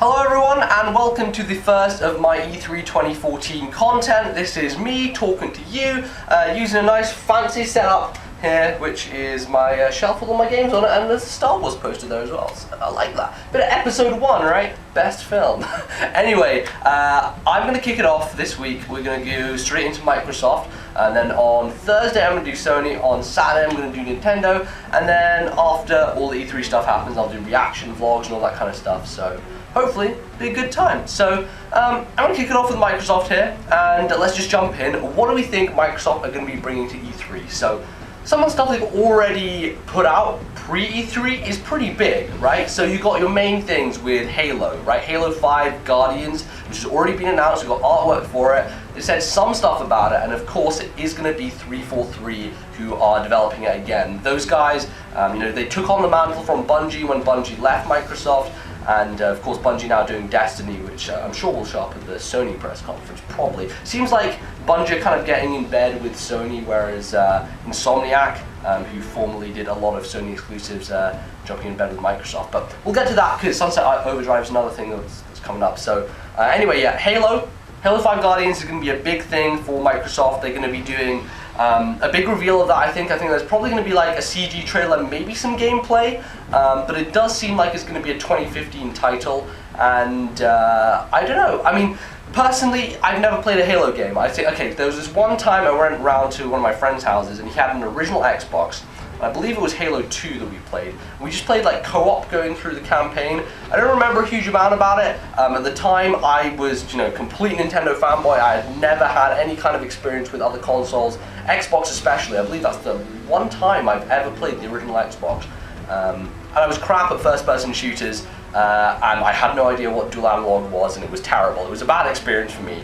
Hello everyone and welcome to the first of my E3 2014 content. This is me talking to you using a nice fancy setup here, which is my shelf with all my games on it, and there's a Star Wars poster there as well, so I like that. Bit of episode 1, right? Best film. Anyway, I'm going to kick it off this week. We're going to go straight into Microsoft, and then on Thursday I'm going to do Sony, on Saturday I'm going to do Nintendo, and then after all the E3 stuff happens I'll do reaction vlogs and all that kind of stuff, so hopefully it'll be a good time. So I'm going to kick it off with Microsoft here, and let's just jump in. What do we think Microsoft are going to be bringing to E3? So some of the stuff they've already put out pre-E3 is pretty big, right? So you got your main things with Halo, right? Halo 5 Guardians, which has already been announced, we've got artwork for it. They said some stuff about it, and of course it is going to be 343 who are developing it again. Those guys, they took on the mantle from Bungie when Bungie left Microsoft, and of course Bungie now doing Destiny, which I'm sure will show up at the Sony press conference, probably. Seems like Bungie are kind of getting in bed with Sony, whereas Insomniac, who formerly did a lot of Sony exclusives, jumping in bed with Microsoft. But we'll get to that because Sunset Overdrive is another thing that's coming up. So anyway, yeah, Halo 5 Guardians is going to be a big thing for Microsoft. They're going to be doing a big reveal of that, I think. I think there's probably going to be like a CG trailer, maybe some gameplay, but it does seem like it's going to be a 2015 title, and I don't know. I mean, personally, I've never played a Halo game. I say, okay, there was this one time I went round to one of my friend's houses, and he had an original Xbox. I believe it was Halo 2 that we played. We just played like co-op going through the campaign. I don't remember a huge amount about it. At the time, I was, complete Nintendo fanboy. I had never had any kind of experience with other consoles, Xbox especially. I believe that's the one time I've ever played the original Xbox. And I was crap at first-person shooters, and I had no idea what dual analog was, and it was terrible. It was a bad experience for me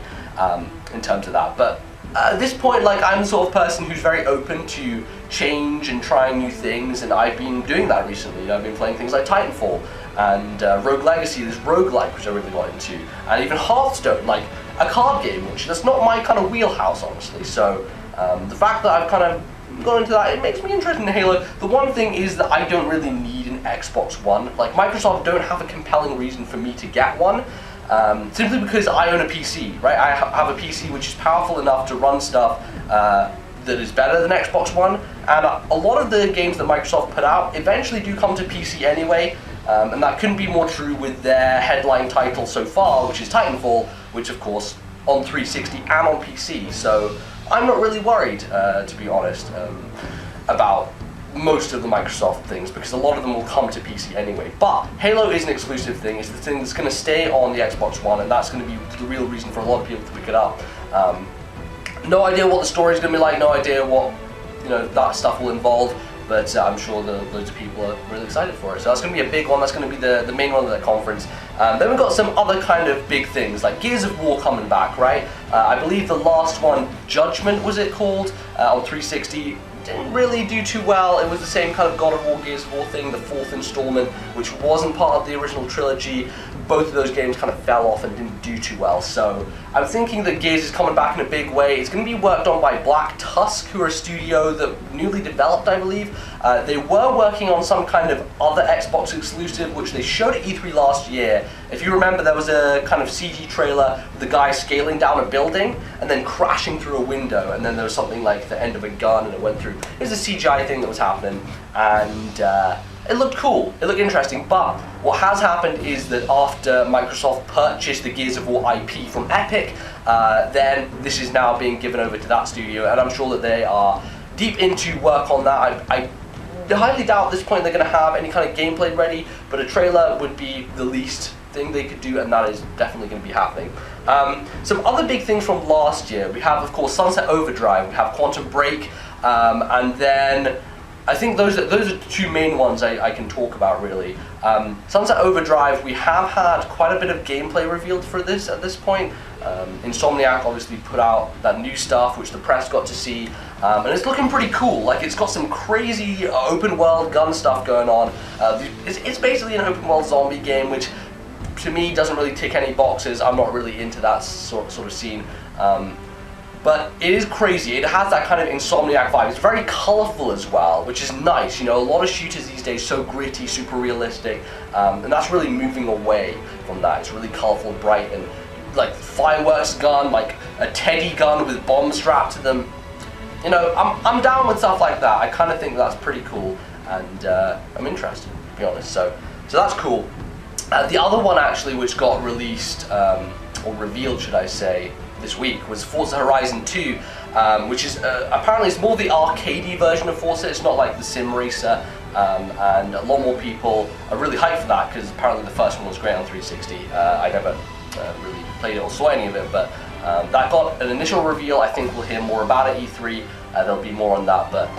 in terms of that. But at this point, I'm the sort of person who's very open to change and trying new things, and I've been doing that recently. I've been playing things like Titanfall and Rogue Legacy, this roguelike, which I really got into, and even Hearthstone, like a card game, which that's not my kind of wheelhouse, honestly. So the fact that I've kind of gone into that, it makes me interested in Halo. The one thing is that I don't really need an Xbox One. Like, Microsoft don't have a compelling reason for me to get one. Simply because I own a PC, right? I have a PC which is powerful enough to run stuff that is better than Xbox One, and a lot of the games that Microsoft put out eventually do come to PC anyway, and that couldn't be more true with their headline title so far, which is Titanfall, which of course on 360 and on PC, so I'm not really worried, to be honest, about most of the Microsoft things, because a lot of them will come to PC anyway. But Halo is an exclusive thing. It's the thing that's going to stay on the Xbox One, and that's going to be the real reason for a lot of people to pick it up. No idea what the story is going to be like, no idea what that stuff will involve, but I'm sure that loads of people are really excited for it. So that's going to be a big one. That's going to be the main one of the conference. Then we've got some other kind of big things, like Gears of War coming back, right? I believe the last one, Judgment was it called, on 360, didn't really do too well. It was the same kind of God of War, Gears of War thing, the 4th installment, which wasn't part of the original trilogy. Both of those games kind of fell off and didn't do too well, so I'm thinking that Gears is coming back in a big way. It's going to be worked on by Black Tusk, who are a studio that newly developed, I believe. They were working on some kind of other Xbox exclusive, which they showed at E3 last year. If you remember, there was a kind of CG trailer with the guy scaling down a building and then crashing through a window, and then there was something like the end of a gun and it went through. It was a CGI thing that was happening, and it looked cool, it looked interesting, but what has happened is that after Microsoft purchased the Gears of War IP from Epic, then this is now being given over to that studio, and I'm sure that they are deep into work on that. I highly doubt at this point they're going to have any kind of gameplay ready, but a trailer would be the least thing they could do, and that is definitely going to be happening. Some other big things from last year, we have of course Sunset Overdrive, we have Quantum Break, and then I think those are the two main ones I can talk about, really. Sunset Overdrive, we have had quite a bit of gameplay revealed for this at this point. Insomniac obviously put out that new stuff, which the press got to see, and it's looking pretty cool. Like, it's got some crazy open world gun stuff going on. It's basically an open world zombie game, which to me doesn't really tick any boxes. I'm not really into that sort of scene. But it is crazy. It has that kind of Insomniac vibe. It's very colorful as well, which is nice. You know, a lot of shooters these days so gritty, super realistic, and that's really moving away from that. It's really colorful, bright, and like fireworks gun, like a teddy gun with bombs strapped to them. You know, I'm down with stuff like that. I kind of think that's pretty cool, and I'm interested, to be honest. So that's cool. The other one actually, which got released or revealed, should I say, this week was Forza Horizon 2, which is apparently it's more the arcadey version of Forza. It's not like the sim racer, and a lot more people are really hyped for that because apparently the first one was great on 360. I never really played it or saw any of it, but that got an initial reveal. I think we'll hear more about it at E3. There'll be more on that, but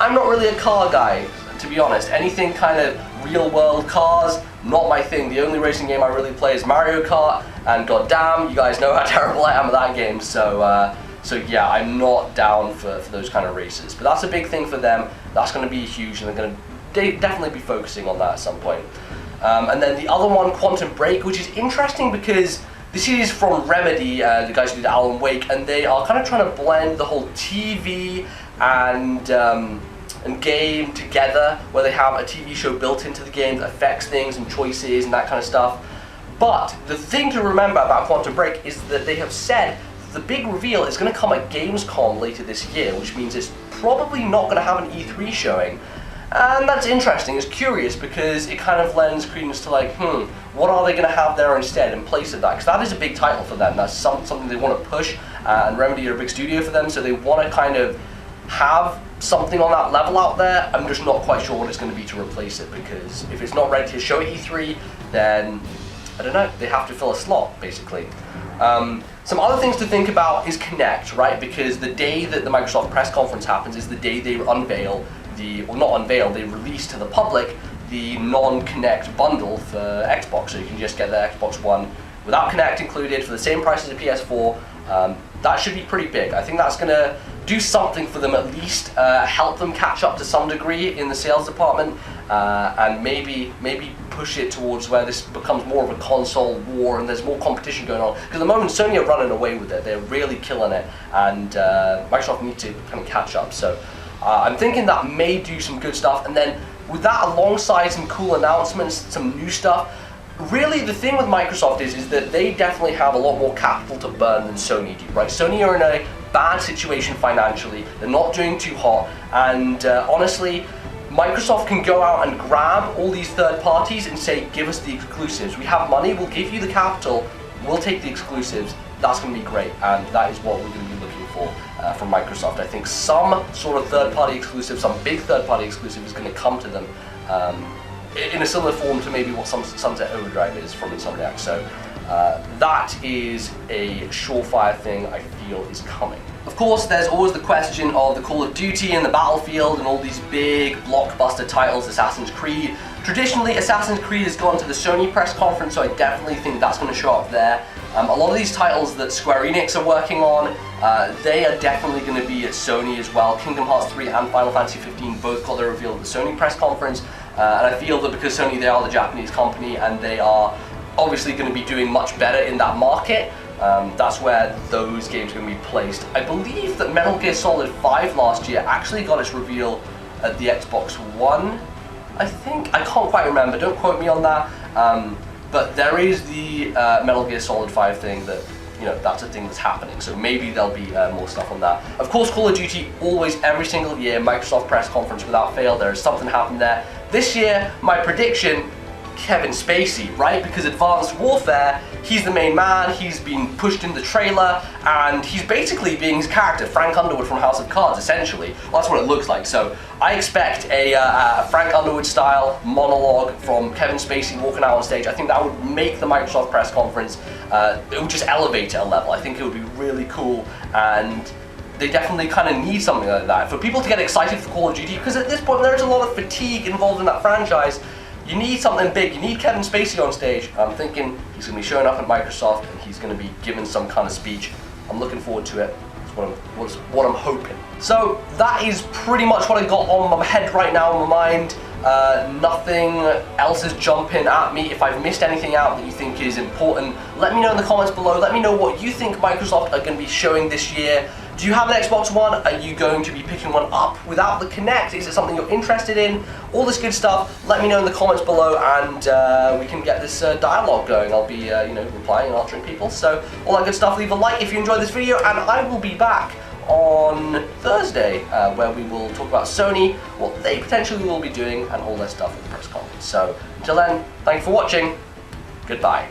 I'm not really a car guy, to be honest. Anything kind of real world cars, not my thing. The only racing game I really play is Mario Kart, and goddamn, you guys know how terrible I am at that game, so yeah, I'm not down for those kind of races. But that's a big thing for them. That's going to be huge, and they're going to definitely be focusing on that at some point. And then the other one, Quantum Break, which is interesting because this is from Remedy, the guys who did Alan Wake, and they are kind of trying to blend the whole TV and game together, where they have a TV show built into the game that affects things and choices and that kind of stuff. But the thing to remember about Quantum Break is that they have said the big reveal is going to come at Gamescom later this year, which means it's probably not going to have an E3 showing. And that's interesting, it's curious, because it kind of lends credence to like, what are they going to have there instead in place of that? Because that is a big title for them, that's something they want to push, and Remedy are a big studio for them, so they want to kind of have something on that level out there. I'm just not quite sure what it's going to be to replace it, because if it's not ready to show at E3, then, I don't know, they have to fill a slot, basically. Some other things to think about is Kinect, right? Because the day that the Microsoft press conference happens is the day they unveil they release to the public the non-Kinect bundle for Xbox, so you can just get the Xbox One without Kinect included for the same price as a PS4. That should be pretty big. I think that's going to do something for them, at least help them catch up to some degree in the sales department, and maybe push it towards where this becomes more of a console war and there's more competition going on. Because at the moment Sony are running away with it, they're really killing it, and Microsoft need to kind of catch up. So I'm thinking that may do some good stuff, and then with that alongside some cool announcements, some new stuff. Really, the thing with Microsoft is that they definitely have a lot more capital to burn than Sony do, right? Sony are in a bad situation financially, they're not doing too hot, and honestly, Microsoft can go out and grab all these third parties and say, give us the exclusives. We have money, we'll give you the capital, we'll take the exclusives. That's going to be great, and that is what we're going to be looking for from Microsoft. I think some sort of third-party exclusive, some big third-party exclusive is going to come to them in a similar form to maybe what Sunset Overdrive is from Insomniac. So that is a surefire thing I feel is coming. Of course, there's always the question of the Call of Duty and the Battlefield and all these big blockbuster titles, Assassin's Creed. Traditionally, Assassin's Creed has gone to the Sony press conference, so I definitely think that's going to show up there. A lot of these titles that Square Enix are working on, they are definitely going to be at Sony as well. Kingdom Hearts 3 and Final Fantasy 15 both got their reveal at the Sony press conference, and I feel that because Sony, they are the Japanese company and they are obviously going to be doing much better in that market, that's where those games are going to be placed. I believe that Metal Gear Solid 5 last year actually got its reveal at the Xbox One, I think. I can't quite remember, don't quote me on that. But there is the Metal Gear Solid 5 thing that, you know, that's a thing that's happening. So maybe there'll be more stuff on that. Of course, Call of Duty, always, every single year, Microsoft press conference without fail, there is something happening there. This year, my prediction, Kevin Spacey, right? Because Advanced Warfare, he's the main man, he's been pushed in the trailer, and he's basically being his character, Frank Underwood from House of Cards, essentially. Well, that's what it looks like. So I expect a Frank Underwood style monologue from Kevin Spacey walking out on stage. I think that would make the Microsoft press conference, it would just elevate it a level. I think it would be really cool, and they definitely kind of need something like that. For people to get excited for Call of Duty, because at this point there's a lot of fatigue involved in that franchise, you need something big, you need Kevin Spacey on stage. I'm thinking he's going to be showing up at Microsoft and he's going to be giving some kind of speech. I'm looking forward to it. That's what I'm hoping. So that is pretty much what I got on my head right now, on my mind. Nothing else is jumping at me. If I've missed anything out that you think is important, let me know in the comments below. Let me know what you think Microsoft are going to be showing this year. Do you have an Xbox One? Are you going to be picking one up without the Kinect? Is it something you're interested in? All this good stuff, let me know in the comments below, and we can get this dialogue going. I'll be replying and answering people, so all that good stuff. Leave a like if you enjoyed this video, and I will be back on Thursday, where we will talk about Sony, what they potentially will be doing, and all their stuff at the press conference. So until then, thanks for watching. Goodbye.